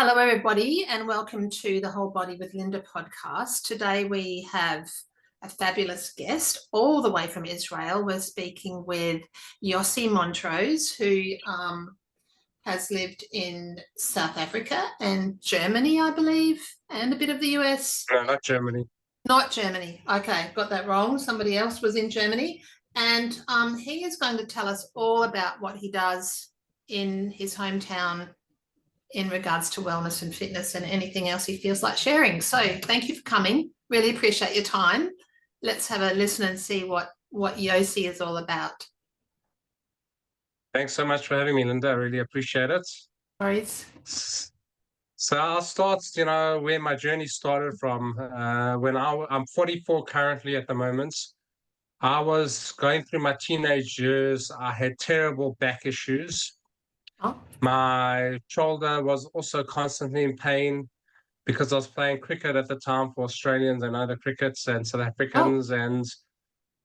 Hello, everybody, and welcome to the Whole Body with Linda podcast. Today we have a fabulous guest all the way from Israel. We're speaking with Yossi Montrose, who has lived in South Africa and Germany, I believe, and a bit of the US. No, not Germany. Not Germany. Okay, got that wrong. Somebody else was in Germany. And he is going to tell us all about what he does in his hometown in regards to wellness and fitness and anything else he feels like sharing. So thank you for coming. Really appreciate your time. Let's have a listen and see what Yossi is all about. Thanks so much for having me, Linda. I really appreciate it. Worries. So I'll start, where my journey started from. When I'm 44 currently at the moment. I was going through my teenage years. I had terrible back issues. Oh. My shoulder was also constantly in pain because I was playing cricket at the time for Australians and other crickets and South Africans, and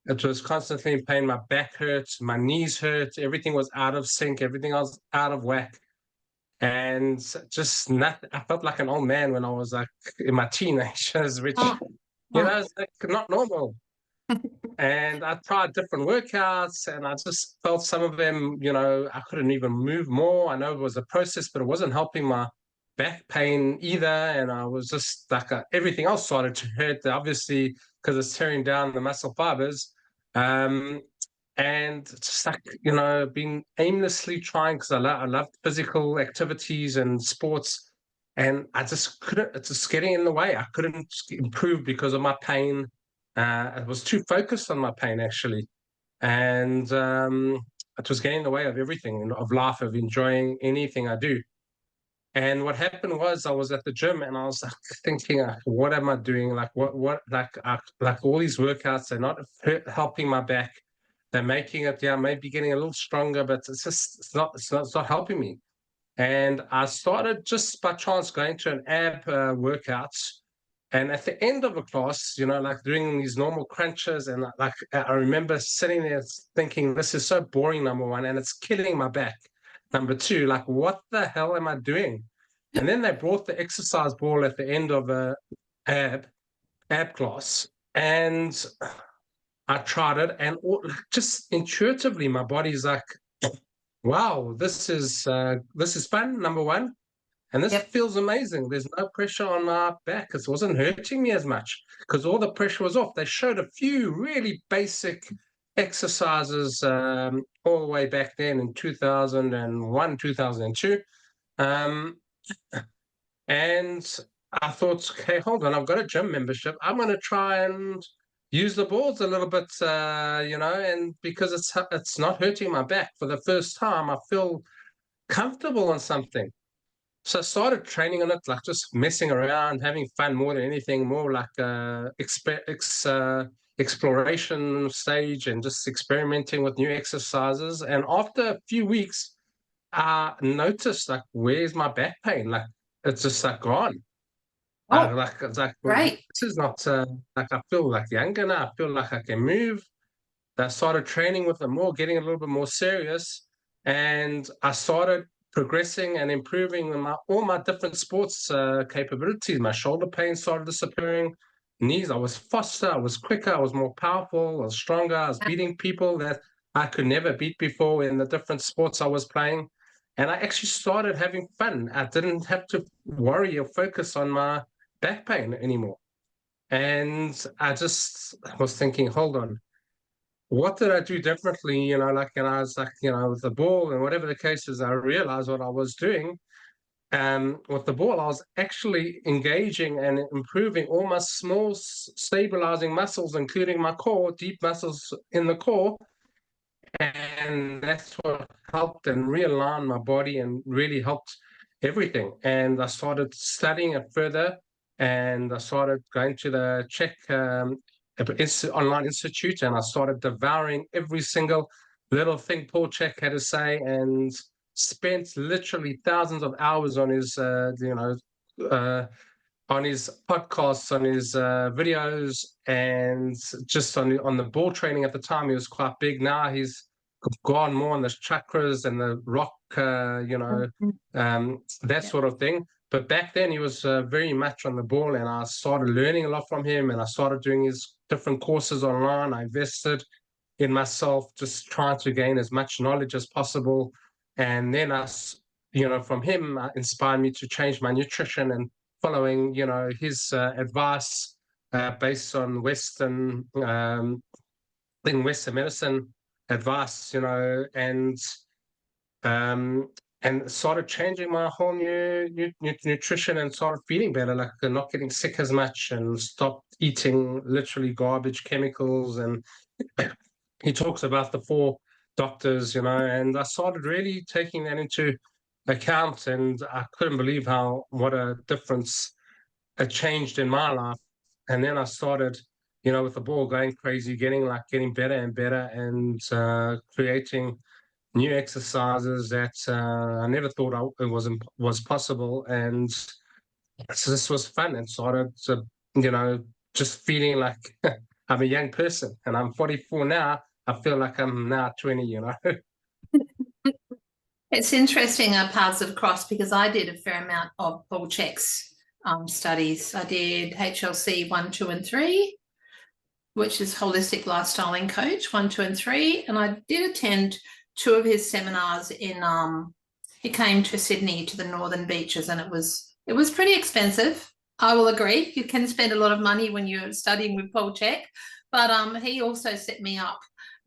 it was constantly in pain. My back hurt, my knees hurt, everything was out of sync, everything was out of whack. And just not, I felt like an old man when I was like in my teenagers, which, is like not normal. And I tried different workouts and I just felt some of them, I couldn't even move more. I know it was a process, but it wasn't helping my back pain either. And I was just like, everything else started to hurt, obviously, because it's tearing down the muscle fibers. And just like, been aimlessly trying because I loved physical activities and sports. And I just couldn't, it's just getting in the way. I couldn't improve because of my pain. I was too focused on my pain, actually. And it was getting in the way of everything, of life, of enjoying anything I do. And what happened was I was at the gym and I was like thinking, what am I doing? Like like all these workouts, they're not helping my back. They're making it, maybe getting a little stronger, but it's not helping me. And I started just by chance going to an ab workout. And at the end of a class, like doing these normal crunches, and like I remember sitting there thinking, this is so boring, number one, and it's killing my back. Number two, like, what the hell am I doing? And then they brought the exercise ball at the end of a ab class, and I tried it, and just intuitively, my body's like, wow, this is fun, number one. And this feels amazing. There's no pressure on my back. It wasn't hurting me as much because all the pressure was off. They showed a few really basic exercises all the way back then in 2001, 2002. And I thought, okay, hold on, I've got a gym membership. I'm going to try and use the balls a little bit, and because it's not hurting my back for the first time, I feel comfortable on something. So I started training on it, like just messing around, having fun more than anything, more like exploration stage and just experimenting with new exercises. And after a few weeks, I noticed like, where's my back pain? Like it's just like gone. It's like Great. This is not like I feel like younger now. I feel like I can move. I started training with them more, getting a little bit more serious, and I started progressing and improving all my different sports capabilities. My shoulder pain started disappearing. Knees, I was faster, I was quicker, I was more powerful, I was stronger. I was beating people that I could never beat before in the different sports I was playing. And I actually started having fun. I didn't have to worry or focus on my back pain anymore. And I just was thinking, hold on, what did I do differently? And I was like, with the ball and whatever the case is, I realized what I was doing. With the ball, I was actually engaging and improving all my small stabilizing muscles, including my core, deep muscles in the core. And that's what helped and realign my body and really helped everything. And I started studying it further, and I started going to the Czech online institute, and I started devouring every single little thing Paul Czech had to say, and spent literally thousands of hours on his, on his podcasts, on his videos, and just on the ball training. At the time, he was quite big. Now he's gone more on the chakras and the rock, that sort of thing. But back then he was very much on the ball, and I started learning a lot from him, and I started doing his different courses online. I invested in myself, just trying to gain as much knowledge as possible. And then from him, inspired me to change my nutrition and following, his advice based on Western medicine advice, um, and started changing my whole nutrition and started feeling better, like not getting sick as much, and stopped eating literally garbage chemicals. And he talks about the four doctors, and I started really taking that into account, and I couldn't believe what a difference it changed in my life. And then I started, with the ball going crazy, getting better and better, and creating new exercises that I never thought it was possible. And so this was fun, and started to, just feeling like I'm a young person, and I'm 44 now. I feel like I'm now 20. It's interesting our paths have crossed because I did a fair amount of Paul Chek's studies. I did HLC 1, 2, and 3, which is Holistic Lifestyling Coach 1, 2, and 3. And I did attend 2 of his seminars he came to Sydney to the Northern Beaches, and it was pretty expensive. I will agree. You can spend a lot of money when you're studying with Paul Chek, but he also set me up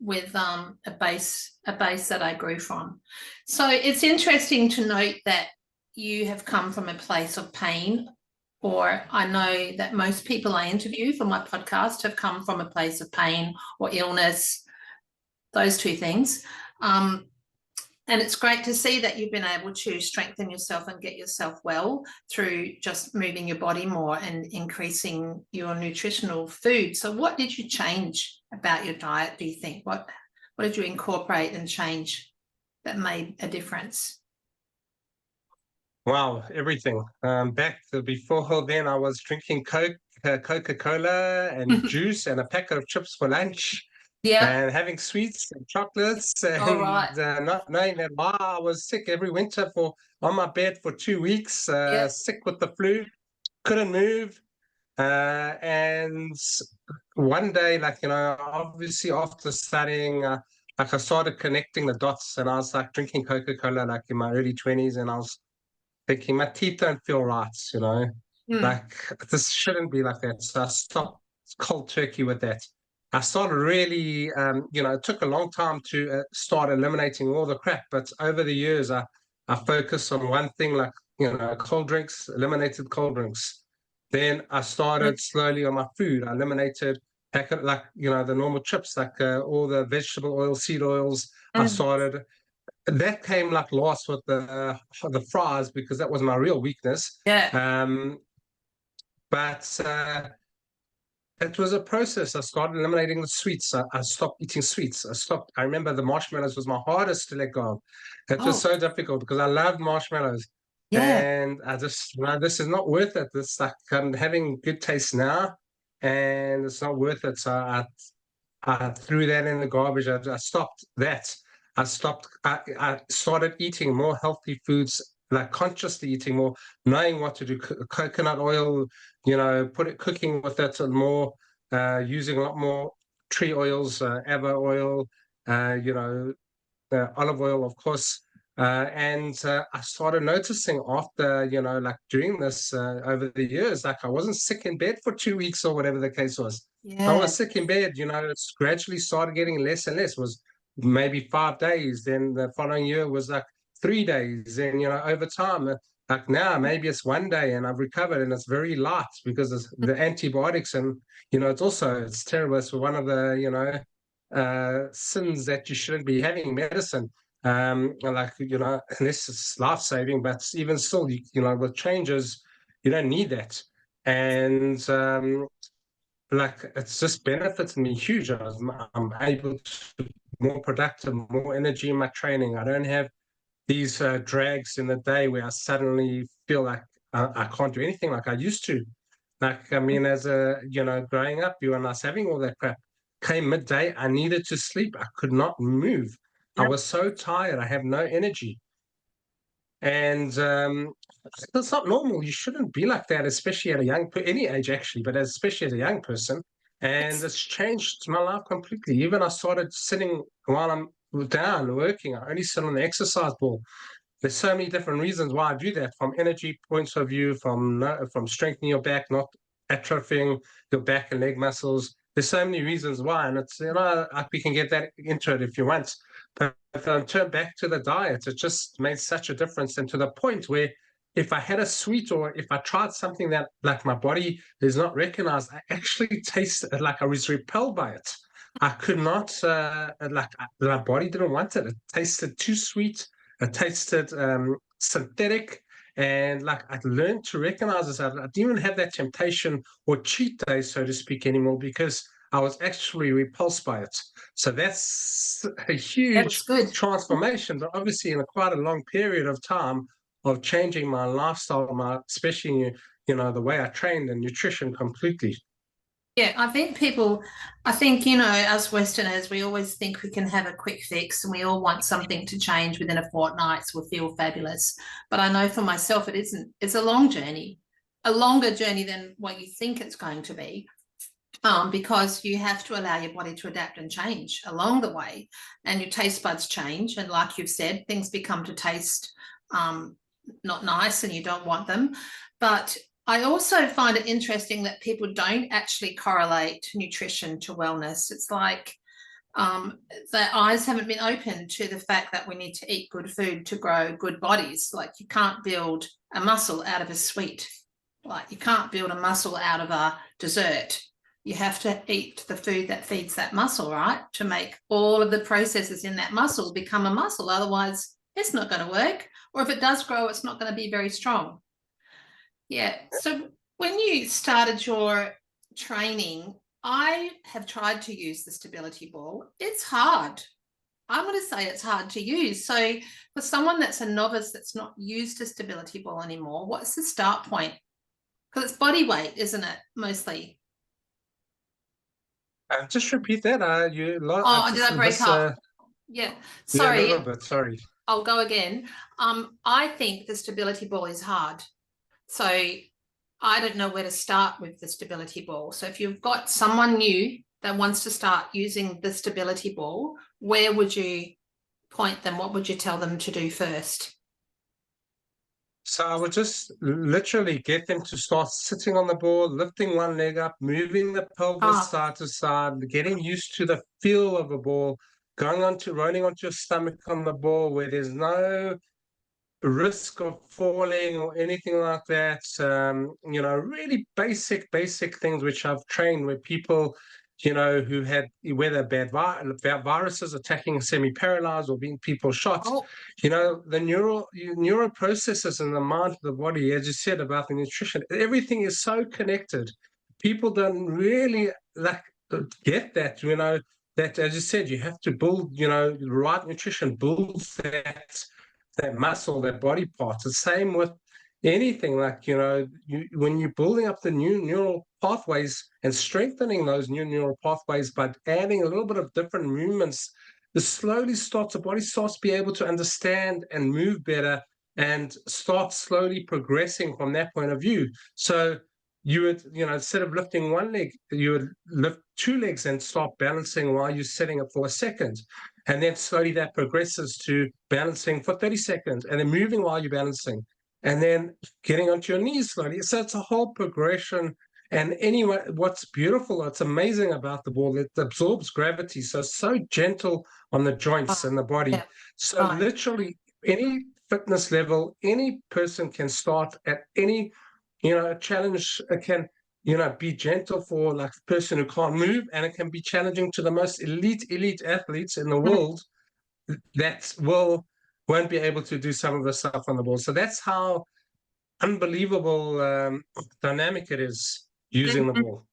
with a base that I grew from. So it's interesting to note that you have come from a place of pain, or I know that most people I interview for my podcast have come from a place of pain or illness, those two things. And it's great to see that you've been able to strengthen yourself and get yourself well through just moving your body more and increasing your nutritional food. So what did you change about your diet, do you think? What did you incorporate and change that made a difference? Wow, everything. Before then, I was drinking Coca-Cola and juice and a packet of chips for lunch. Yeah. And having sweets and chocolates, All and right. not knowing that I was sick every winter on my bed for 2 weeks, Yeah. sick with the flu, couldn't move. And one day, obviously after studying, I started connecting the dots, and I was like drinking Coca-Cola like in my early 20s, and I was thinking my teeth don't feel right. Mm. Like this shouldn't be like that. So I stopped cold turkey with that. I started really, it took a long time to start eliminating all the crap, but over the years, I focused on one thing, like, cold drinks, eliminated cold drinks. Then I started slowly on my food. I eliminated packet, like, the normal chips, like all the vegetable oil, seed oils. I Mm. started that came like last with the fries, because that was my real weakness. Yeah. But it was a process. I started eliminating the sweets. I stopped eating sweets. I remember the marshmallows was my hardest to let go of. It was Oh, so difficult because I loved marshmallows. yeah. And I just, no, this is not worth it. This, like, I'm having good taste now, and it's not worth it. So I threw that in the garbage. I stopped that. I started eating more healthy foods, like consciously eating more, knowing what to do. Coconut oil, cooking with it more, using a lot more tree oils, ava oil, olive oil, of course. And I started noticing after, like doing this over the years, like I wasn't sick in bed for 2 weeks or whatever the case was. I Yeah. was sick in bed, it's gradually started getting less and less. It was maybe 5 days. Then the following year was like 3 days. And, over time, like now, maybe it's one day and I've recovered, and it's very light because it's the antibiotics. And, it's terrible. It's one of the, sins that you shouldn't be having medicine. Like, unless it's life-saving, but even still, with changes, you don't need that. And like, it's just benefits me huge. I'm able to more productive, more energy in my training. I don't have these drags in the day where I suddenly feel like I can't do anything like I used to. Like, I mean, as growing up, you and us having all that crap, came midday, I needed to sleep. I could not move. I Yep. was so tired. I have no energy. And that's not normal. You shouldn't be like that, especially at a any age actually, but especially as a young person. And It's, it's changed my life completely. Even I started sitting while I'm down working. I only sit on the exercise ball. There's so many different reasons why I do that, from energy points of view, from strengthening your back, not atrophying your back and leg muscles. There's so many reasons why, and it's we can get that into it if you want. But turn back to the diet, it just made such a difference, and to the point where if I had a sweet or if I tried something that like my body is not recognized, I actually taste like I was repelled by it. I could not my body didn't want it. It tasted too sweet. It tasted synthetic, and like I learned to recognize this. I didn't even have that temptation or cheat day, so to speak, anymore because I was actually repulsed by it. So that's a that's huge good. transformation, but obviously in quite a long period of time of changing my lifestyle, especially the way I trained and nutrition completely. Yeah, I think, us Westerners, we always think we can have a quick fix and we all want something to change within a fortnight so we'll feel fabulous. But I know for myself, it isn't. It's a long journey, a longer journey than what you think it's going to be, because you have to allow your body to adapt and change along the way. And your taste buds change. And like you've said, things become to taste not nice and you don't want them. But I also find it interesting that people don't actually correlate nutrition to wellness. It's like their eyes haven't been opened to the fact that we need to eat good food to grow good bodies. Like you can't build a muscle out of a sweet. Like you can't build a muscle out of a dessert. You have to eat the food that feeds that muscle, right? To make all of the processes in that muscle become a muscle. Otherwise, it's not going to work. Or if it does grow, it's not going to be very strong. Yeah. So when you started your training, I have tried to use the stability ball. It's hard. I'm going to say it's hard to use. So for someone that's a novice that's not used a stability ball anymore, what's the start point? Because it's body weight, isn't it? Mostly. Just repeat that. Oh, did I break up? Yeah. Yeah, a little Sorry. bit. Sorry. I'll go again. I think the stability ball is hard. So I don't know where to start with the stability ball. So if you've got someone new that wants to start using the stability ball, where would you point them? What would you tell them to do first? So I would just literally get them to start sitting on the ball, lifting one leg up, moving the pelvis Ah, side to side, getting used to the feel of a ball, rolling onto your stomach on the ball where there's no risk of falling or anything like that. Really basic things which I've trained where people, who had whether bad viruses attacking semi-paralyzed or being people shot, oh, the neural processes in the mind of the body, as you said about the nutrition, everything is so connected. People don't really like get that, that as you said, you have to build, the right nutrition builds that muscle, that body part. The same with anything like, when you're building up the new neural pathways and strengthening those new neural pathways by adding a little bit of different movements, the body starts to be able to understand and move better and start slowly progressing from that point of view. So you would, instead of lifting one leg, you would lift two legs and start balancing while you're sitting up for a second. And then slowly that progresses to balancing for 30 seconds and then moving while you're balancing and then getting onto your knees slowly. So it's a whole progression. And anyway, what's beautiful, what's amazing about the ball, it absorbs gravity. So it's so gentle on the joints and the body. yeah, So right. literally any fitness level, any person can start at any, challenge can be gentle for like a person who can't move, and it can be challenging to the most elite athletes in the Mm. world that won't be able to do some of the stuff on the ball. So that's how unbelievable dynamic it is using the Mhm. ball.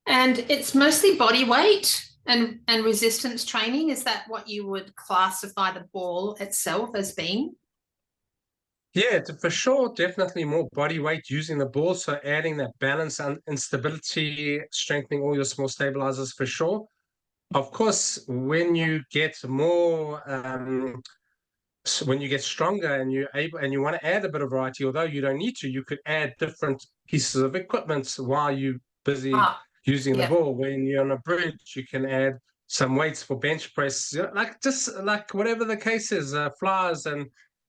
And it's mostly body weight and resistance training. Is that what you would classify the ball itself as being? Yeah, for sure, definitely more body weight using the ball. So adding that balance and stability, strengthening all your small stabilizers for sure. Of course, when you get more So when you get stronger and you're able and you want to add a bit of variety, although you don't need to, you could add different pieces of equipment while you're busy Ah, using the yeah. ball. When you're on a bridge, you can add some weights for bench press, like just like whatever the case is, flyers. And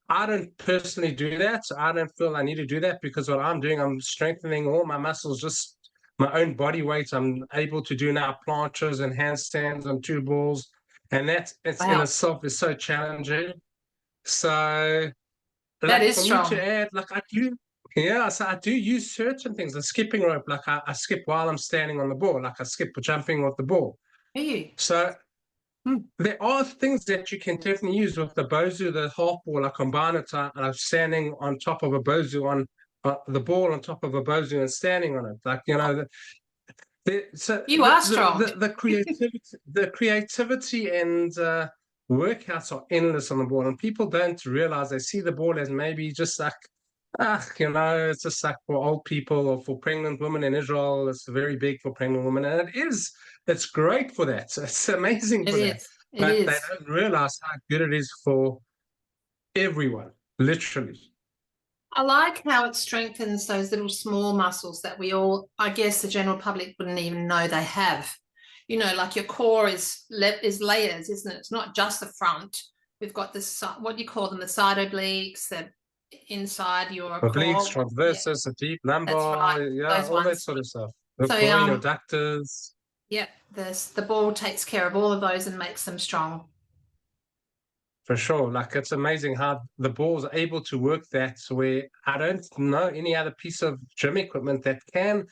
I don't personally do that. I don't feel I need to do that because what I'm doing, I'm strengthening all my muscles, just my own body weight. I'm able to do now planches and handstands on two balls, and that it's in Wow. itself is so challenging. So, That like is for me to strong. add, like I do, yeah, so I do use certain things. The skipping rope, like I skip while I'm standing on the ball, like I skip jumping with the ball. Are you? So Hmm. there are things that you can definitely use with the bozu, the half ball. I combine it. I'm standing on top of a bozu on the ball on top of a bozu and standing on it. Like so You are strong. the creativity and workouts are endless on the ball, and people don't realize they see the ball as maybe just like it's just like for old people or for pregnant women in Israel. It's very big for pregnant women, and it's great for that. It's amazing It for that, is. It but they is. don't realize how good it is for everyone, literally. I like how it strengthens those little small muscles that we all, I guess the general public wouldn't even know they have. You know, like your core is layers, isn't it? It's not just the front. We've got this, what do you call them? The side obliques, the inside your Obliques, core. Yeah, transversus, a deep that's right. lumbar, yeah, Those all that ones. sort of stuff. The So, groin, your adductors. yeah, the ball takes care of all of those and makes them strong. For sure. Like it's amazing how the ball's able to work that where I don't know any other piece of gym equipment that can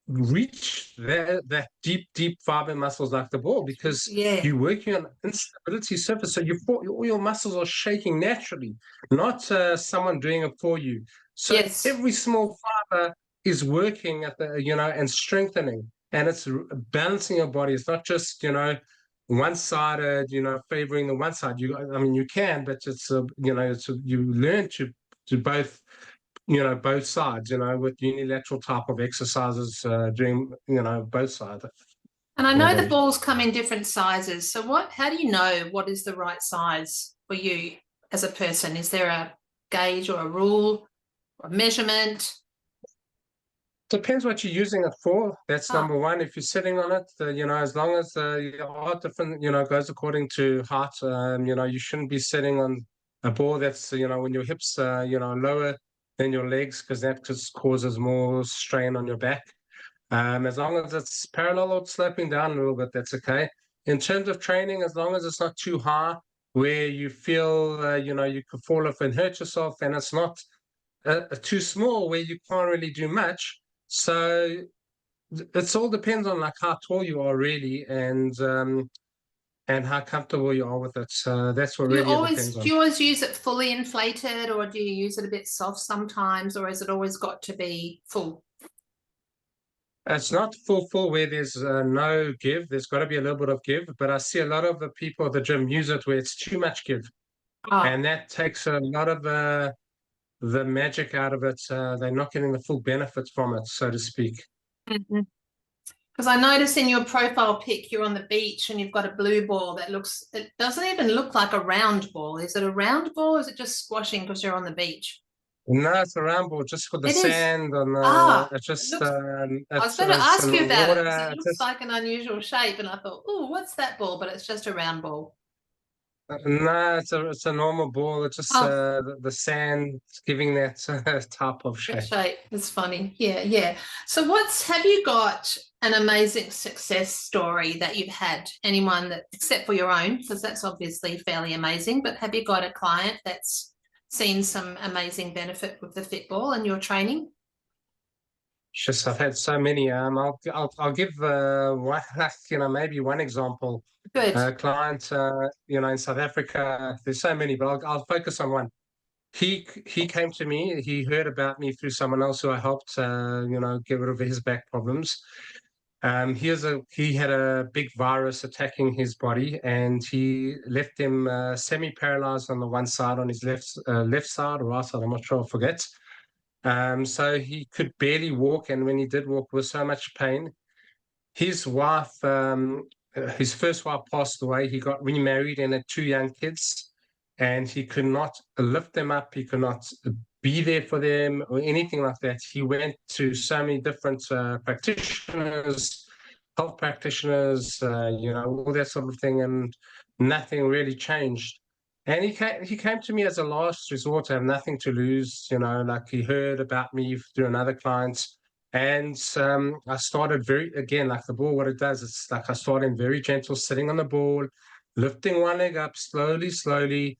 reach that deep fiber muscles like the ball because Yeah. you're working on instability surface. So all your muscles are shaking naturally, not someone doing it for you. So Yes. every small fiber is working at and strengthening, and it's balancing your body. It's not just, one-sided, favoring the one side. I mean, you can, but you learn to both both sides, with unilateral type of exercises, doing, both sides. And I know the Although balls come in different sizes. So how do you know what is the right size for you as a person? Is there a gauge or a rule or a measurement? depends what you're using it for. That's Oh, number one. If you're sitting on it, as long as your heart different, goes according to heart, you shouldn't be sitting on a ball that's, when your hips, lower than your legs, because that just causes more strain on your back. As long as it's parallel or sloping down a little bit, that's okay. In terms of training, as long as it's not too high, where you feel, you could fall off and hurt yourself, and it's not too small where you can't really do much. So it's all depends on like how tall you are really, and how comfortable you are with it. So that's what really it depends do on. you always use it fully inflated or do you use it a bit soft sometimes or has it always got to be full? It's not full where there's no give. There's got to be a little bit of give, but I see a lot of the people at the gym use it where it's too much give, Ah, and that takes a lot of the magic out of it. They're not getting the full benefits from it, so to speak. mhm. Because I noticed in your profile pic, you're on the beach and you've got a blue ball it doesn't even look like a round ball. Is it a round ball or is it just squashing because you're on the beach? No, it's a round ball just for the It is. sand and Ah, it's it just looks, I was going to it's ask you in about it because it water. looks like an unusual shape. And I thought, oh, what's that ball? But it's just a round ball. No, it's a normal ball. It's just Oh, the sand giving that type of that shape. shape. It's funny. Yeah, yeah. So have you got an amazing success story that you've had? Anyone that, except for your own, because that's obviously fairly amazing, but have you got a client that's seen some amazing benefit with the fitball and your training? Just I've had so many. I'll give one, maybe one example. Good. Client, in South Africa. There's so many, but I'll focus on one. He came to me. He heard about me through someone else who I helped, get rid of his back problems. He had a big virus attacking his body, and he left him semi-paralyzed on the one side, on his left side or right side. I'm not sure. I forget. So he could barely walk, and when he did walk, was so much pain. His his first wife passed away. He got remarried and had two young kids. and he could not lift them up. He could not be there for them or anything like that. He went to so many different practitioners, health practitioners, all that sort of thing, and nothing really changed. And he came to me as a last resort. I have nothing to lose, like he heard about me through another client. And I started again, like the ball, what it does, it's like I started very gentle, sitting on the ball, lifting one leg up slowly, slowly,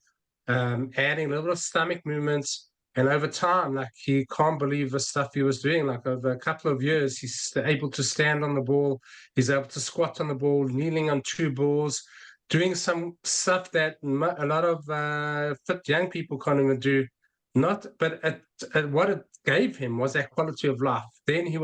adding a little bit of stomach movements. And over time, like he can't believe the stuff he was doing. Like over a couple of years, he's able to stand on the ball. He's able to squat on the ball, kneeling on two balls, doing some stuff that a lot of fit young people can't even do. Not, but what it gave him was that quality of life. Then he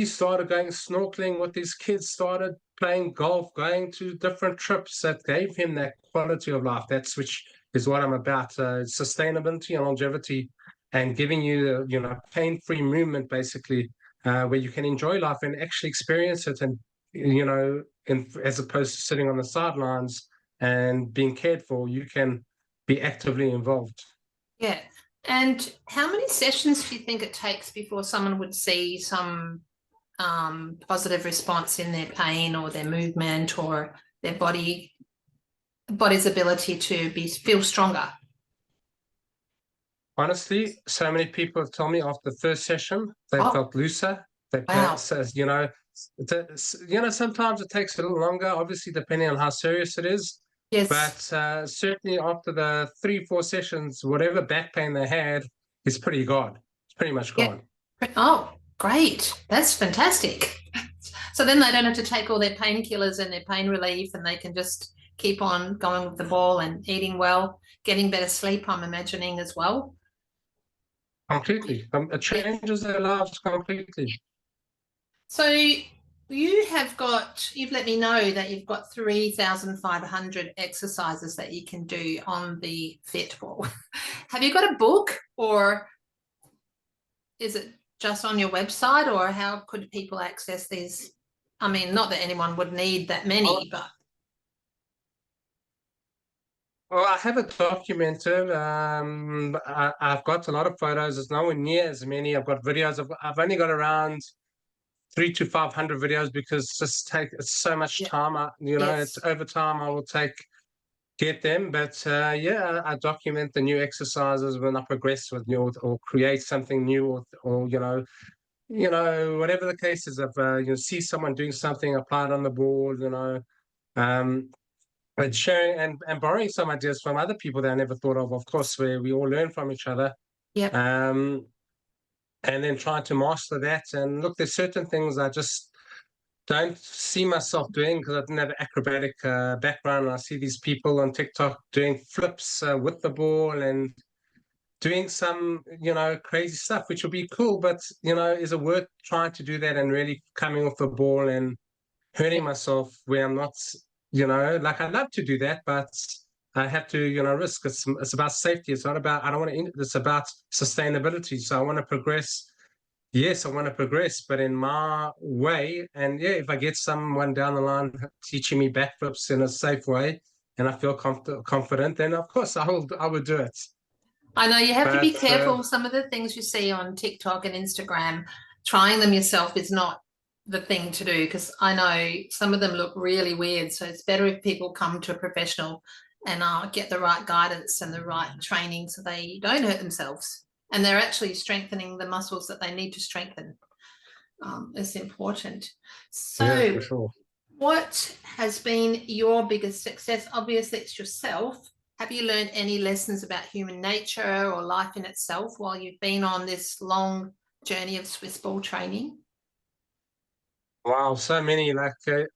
started going snorkeling with his kids, started playing golf, going to different trips that gave him that quality of life. That's which is what I'm about, sustainability and longevity, and giving you, pain-free movement, basically, where you can enjoy life and actually experience it, and as opposed to sitting on the sidelines and being cared for, you can be actively involved. Yeah. And how many sessions do you think it takes before someone would see some positive response in their pain or their movement or their body's ability to feel stronger? Honestly, so many people have told me after the first session they felt looser. Wow. Sometimes it takes a little longer, obviously, depending on how serious it is. Yes. But certainly after the 3-4 sessions, whatever back pain they had is pretty gone. It's pretty much gone. Yeah. Oh, great. That's fantastic. So then they don't have to take all their painkillers and their pain relief, and they can just keep on going with the ball and eating well, getting better sleep, I'm imagining, as well. Completely. It changes their lives completely. So you've let me know that you've got 3,500 exercises that you can do on the Fitball. Have you got a book, or is it just on your website, or how could people access these? I mean, not that anyone would need that many, but. Well, I have it documented. I've got a lot of photos. It's nowhere near as many. I've got videos. I've only got around 300 to 500 videos because it's so much time. It's over time I will get them. But I document the new exercises when I progress with new or create something new, or whatever the case is. If see someone doing something, apply it on the board. And sharing and borrowing some ideas from other people that I never thought of course, where we all learn from each other. Yep. And then trying to master that. And look, there's certain things I just don't see myself doing because I didn't have an acrobatic background. And I see these people on TikTok doing flips with the ball and doing some, crazy stuff, which will be cool. But, is it worth trying to do that and really coming off the ball and hurting myself where I'm not, like I love to do that, but I have to, risk. It's about safety. It's not about, I don't want to, it's about sustainability. So I want to progress. Yes, I want to progress, but in my way. And if I get someone down the line teaching me backflips in a safe way and I feel confident, then of course I would do it. I know you have to be careful. Some of the things you see on TikTok and Instagram, trying them yourself is not the thing to do, because I know some of them look really weird. So it's better if people come to a professional and get the right guidance and the right training so they don't hurt themselves and they're actually strengthening the muscles that they need to strengthen. It's important. So for sure. What has been your biggest success? Obviously it's yourself. Have you learned any lessons about human nature or life in itself while you've been on this long journey of Swiss ball training? Wow, so many. Like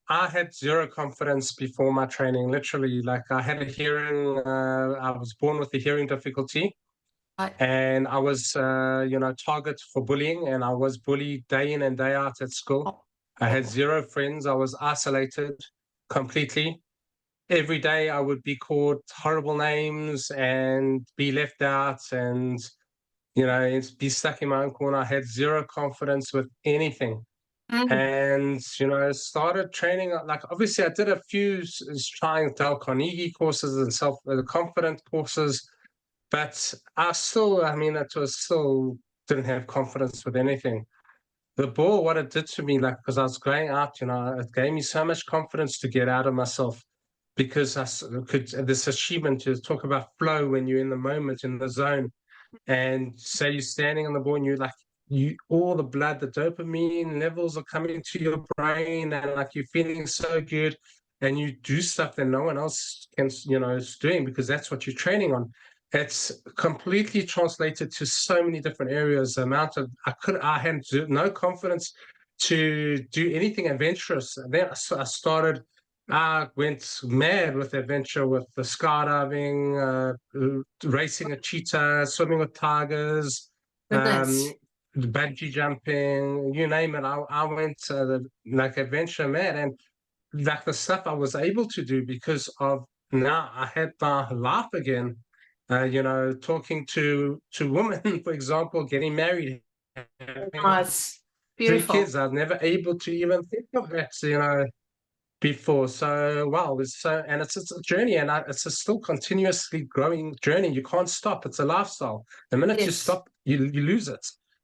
I had zero confidence before my training. Literally, like I had a hearing. I was born with a hearing difficulty, and I was, target for bullying, and I was bullied day in and day out at school. I had zero friends. I was isolated completely. Every day I would be called horrible names and be left out, and be stuck in my own corner. I had zero confidence with anything. Mm. and started training. Like obviously, I did a few trying Dale Carnegie courses and self confident courses, but I mean, it was still didn't have confidence with anything. The ball, what it did to me, like, because I was going out, it gave me so much confidence to get out of myself because could, this achievement to talk about flow when you're in the moment, in the zone. And say you're standing on the ball and you're like, all the blood, the dopamine levels are coming to your brain, and like you're feeling so good, and you do stuff that no one else can, is doing because that's what you're training on. It's completely translated to so many different areas. The amount of I had no confidence to do anything adventurous. And then I started. I went mad with adventure, with the skydiving, racing a cheetah, swimming with tigers, Goodness. bungee jumping, you name it. I went like adventure mad, and like the stuff I was able to do because of now I had my life again. Talking to women, for example, getting married, having Nice. three Beautiful. kids. I was never able to even think of that. Before. So wow, and it's a journey, and it's a still continuously growing journey. You can't stop. It's a lifestyle. The minute you Yes. stop, you lose it.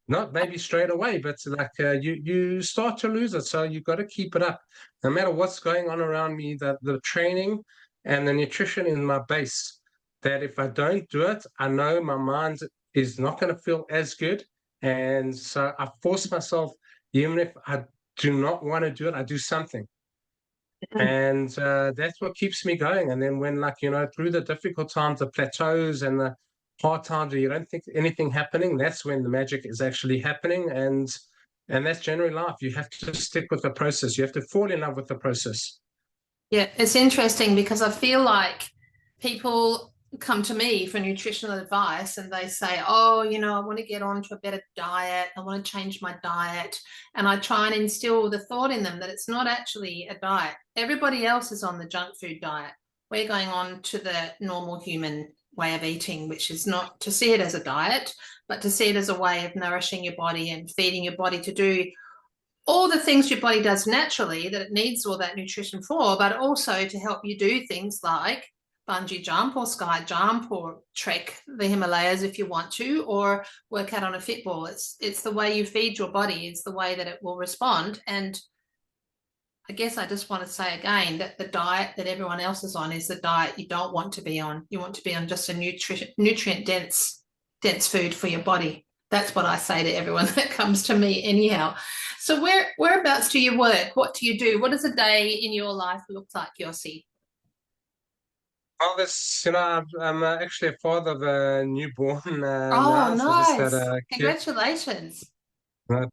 Not maybe straight away, but like you start to lose it. So you got to keep it up, no matter what's going on around me. The training and the nutrition in my base. That if I don't do it, I know my mind is not going to feel as good, and so I force myself. Even if I do not want to do it, I do something, Mm. and that's what keeps me going. And then when, like, through the difficult times, the plateaus and the hard times where you don't think anything happening, that's when the magic is actually happening. And that's generally life. You have to stick with the process. You have to fall in love with the process. Yeah, it's interesting because I feel like people come to me for nutritional advice and they say, oh, I want to get on to a better diet. I want to change my diet. And I try and instill the thought in them that it's not actually a diet. Everybody else is on the junk food diet. We're going on to the normal human way of eating, which is not to see it as a diet, but to see it as a way of nourishing your body and feeding your body to do all the things your body does naturally that it needs all that nutrition for, but also to help you do things like bungee jump or sky jump or trek the Himalayas if you want to, or work out on a fitball. It's the way you feed your body, it's the way that it will respond. And I guess I just want to say again that the diet that everyone else is on is the diet you don't want to be on. You want to be on just a nutrient dense food for your body. That's what I say to everyone that comes to me anyhow. So whereabouts do you work? What do you do? What does a day in your life look like, Yossi? Well, I'm actually a father of a newborn Oh, now. So just had nice. a kid. Congratulations.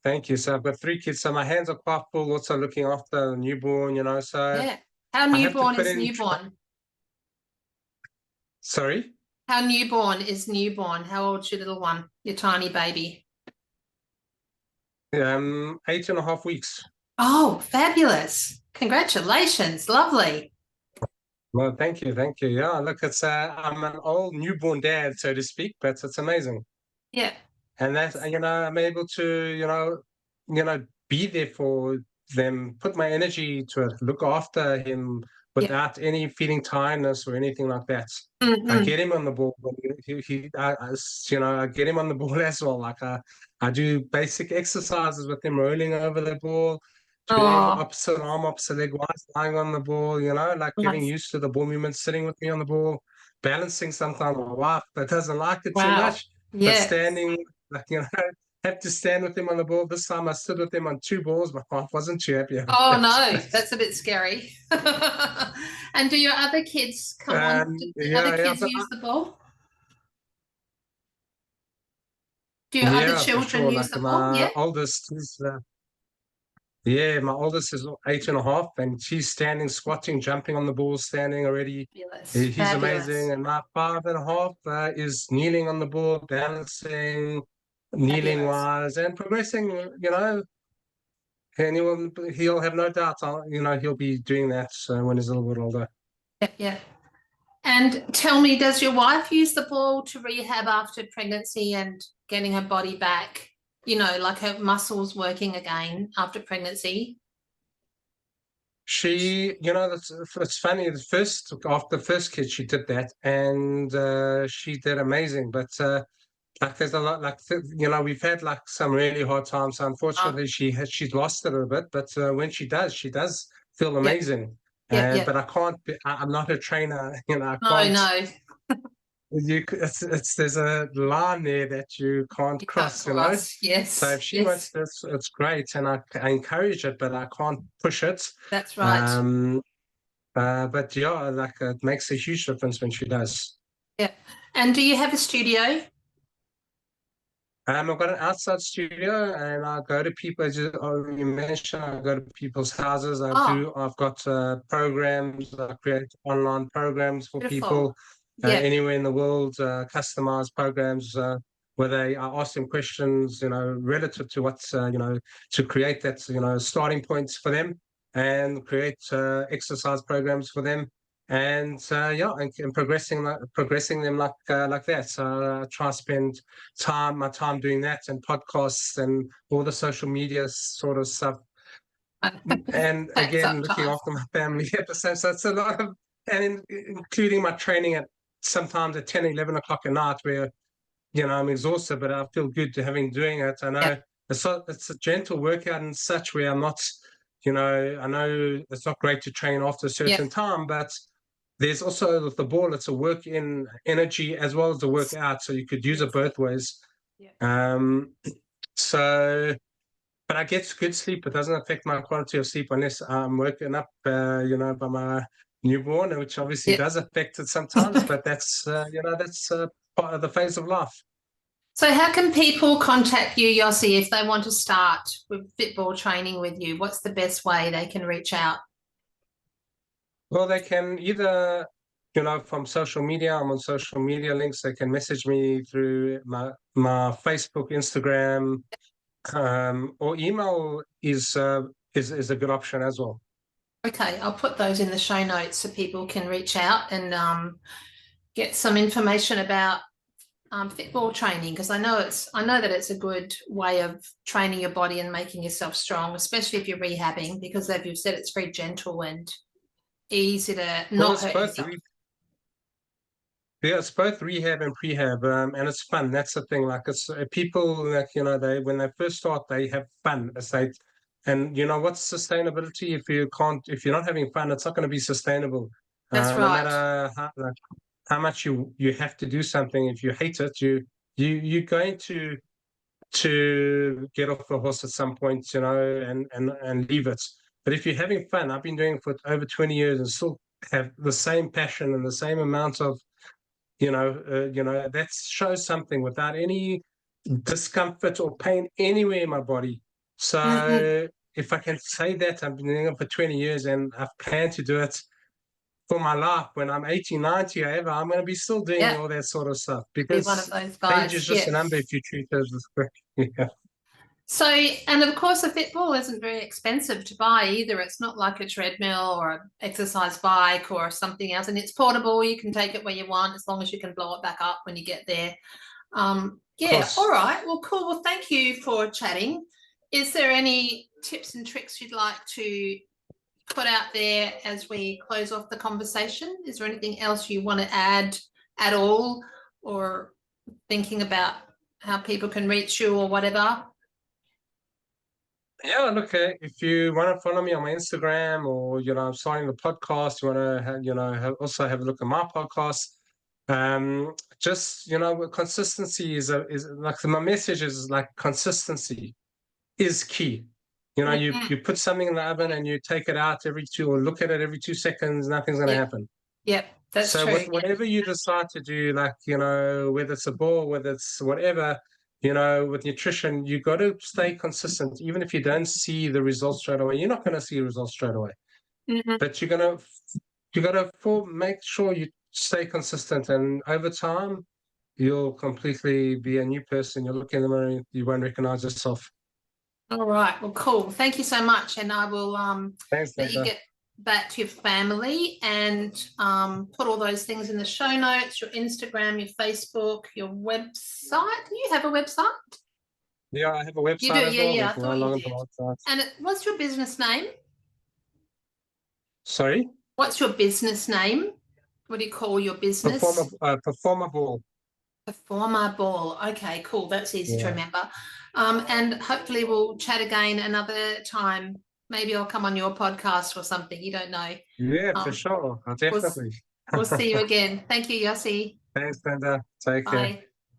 Thank you. So I've got three kids. So my hands are quite full, also looking after the newborn, so Yeah. How I have to newborn put is in, newborn? sorry? How newborn is newborn? How old's your little one, your tiny baby? 8.5 weeks. Oh, fabulous. Congratulations. Lovely. Well, thank you, thank you. Yeah, look, I'm an old newborn dad, so to speak, but it's amazing. Yeah. And that's, I'm able to, be there for them, put my energy to it, look after him Yeah. without any feeling tiredness or anything like that. I Mm-hmm. get him on the ball. When I get him on the ball as well. Like I do basic exercises with him, rolling over the ball, doing Oh, opposite arm, opposite leg wise, lying on the ball. Like getting nice. used to the ball movement, sitting with me on the ball, balancing. Sometimes my wife that doesn't like it too Wow. much, but Yeah. standing, like have to stand with him on the ball. This time I stood with him on two balls. My wife wasn't too happy about Oh that. no, that's a bit scary. And do your other kids come on? Do the other Yeah, yeah, kids but use the ball? Do your other yeah, for children sure. use Like the ball? Yeah. my oldest is 8.5, and she's standing, squatting, jumping on the ball, standing already. Fabulous. He's amazing. Fabulous. And my 5.5 is kneeling on the ball, balancing, kneeling Fabulous. wise, and progressing. And he'll have no doubt. He'll be doing that when he's a little bit older. Yeah. Yeah. And tell me, does your wife use the ball to rehab after pregnancy and getting her body back? you know, like her muscles working again after pregnancy? She, you know, it's funny. After the first kid, she did that, and she did amazing. But like, there's a lot, like, you know, we've had like some really hard times. So Oh, unfortunately, she's lost it a bit. But when she does feel yep, amazing. yep, But yep. I can't. I'm not a trainer. You know, I No, can't. no, It's there's a line there that you can't you can't cross. You know. cross. So if Yes, she wants yes, this, it's great, and I encourage it, but I can't push it. that's right. Um, but yeah, like it makes a huge difference when she does. Yeah. And do you have a studio? I've got an outside studio, and I go to people. As you mentioned, I go to people's houses. Oh, I've got programs. I create online programs for beautiful. people Yeah. anywhere in the world. Customized programs where I ask them questions, you know, relative to what's you know, to create that, you know, starting points for them, and create exercise programs for them. And yeah, and progressing them like that. So I try to spend my time doing that, and podcasts and all the social media sort of stuff, and Takes again up looking time. after my family at the same. So it's a lot of, including my training at sometimes at 10, 11 o'clock at night, where you know I'm exhausted, but I feel good to having doing it. I Yeah, know it's a gentle workout and such, where I'm not, you know, I know it's not great to train after a yeah. certain time, but there's also with the ball, it's a work in energy as well as a workout, so you could use it Yes. both ways. Yeah. um so, but I get good sleep. It doesn't affect my quality of sleep unless I'm woken up, you know, by my newborn, which obviously Yeah. does affect it sometimes. But that's, you know, that's part of the phase of life. So how can people contact you, Yossi, if they want to start with fitball training with you? What's the best way they can reach out? Well, they can either, you know, from social media. I'm on social media links. They can message me through my Facebook, Instagram, or email is a good option as well. Okay, I'll put those in the show notes so people can reach out and get some information about fitball training, because I know that it's a good way of training your body and making yourself strong, especially if you're rehabbing, because as you've said, it's very gentle and easy to Well, not it's hurt both. yourself. Yeah, it's both rehab and prehab, and it's fun. That's the thing. Like it's people, like, you know, they when they first start, they have fun. And you know what's sustainability? If you're not having fun, it's not going to be sustainable. That's No right. matter how much you have to do something. If you hate it, you're going to get off the horse at some point, you know, and leave it. But if you're having fun, I've been doing it for over 20 years and still have the same passion and the same amount of, you know, that shows something without any discomfort or pain anywhere in my body. Mm-hmm. So if I can say that, I've been doing it for 20 years and I've planned to do it for my life. When I'm 80, 90, however, I'm going to be still doing Yeah, all that sort of stuff, be one of because those age guys. is just Yeah. a number if you treat it as yeah. So, and of course, a fitball isn't very expensive to buy either. It's not like a treadmill or an exercise bike or something else, and it's portable. You can take it where you want as long as you can blow it back up when you get there. Of Yeah, all course. right. Well, cool. Well, thank you for chatting. Is there any tips and tricks you'd like to put out there as we close off the conversation? Is there anything else you want to add at all, or thinking about how people can reach you or whatever? Yeah, look, if you want to follow me on my Instagram, or you know, I'm starting the podcast, you want to you know, also have a look at my podcast. Just, you know, consistency is like, my message is like consistency is key. You know, Mm-hmm. you put something in the oven and you take it out every two, or look at it every 2 seconds, nothing's going to Yep, happen. yep, that's So true. whatever you decide to do, like, you know, whether it's a ball, whether it's whatever, you know, with nutrition, you got to stay consistent. Even if you don't see the results straight away, you're not going to see results straight away. Mm-hmm. But you got to make sure you stay consistent, and over time, you'll completely be a new person. You'll look in the mirror, and you won't recognize yourself. All right. Well, cool. Thank you so much. And I will Thanks, let you Linda. get back to your family and put all those things in the show notes, your Instagram, your Facebook, your website. Do you have a website? Yeah, I have a You do, website as yeah, well. yeah, They I can go thought you along on the did. website. And what's your business name? Sorry? What's your business name? What do you call your business? Performable. Performer Ball. Okay, cool. That's easy to Yeah. remember. And hopefully we'll chat again another time. Maybe I'll come on your podcast or something. You don't know. Yeah, for Um, sure. we'll, Definitely. we'll see you again. Thank you, Yossi. Thanks, Brenda. Take care. Bye.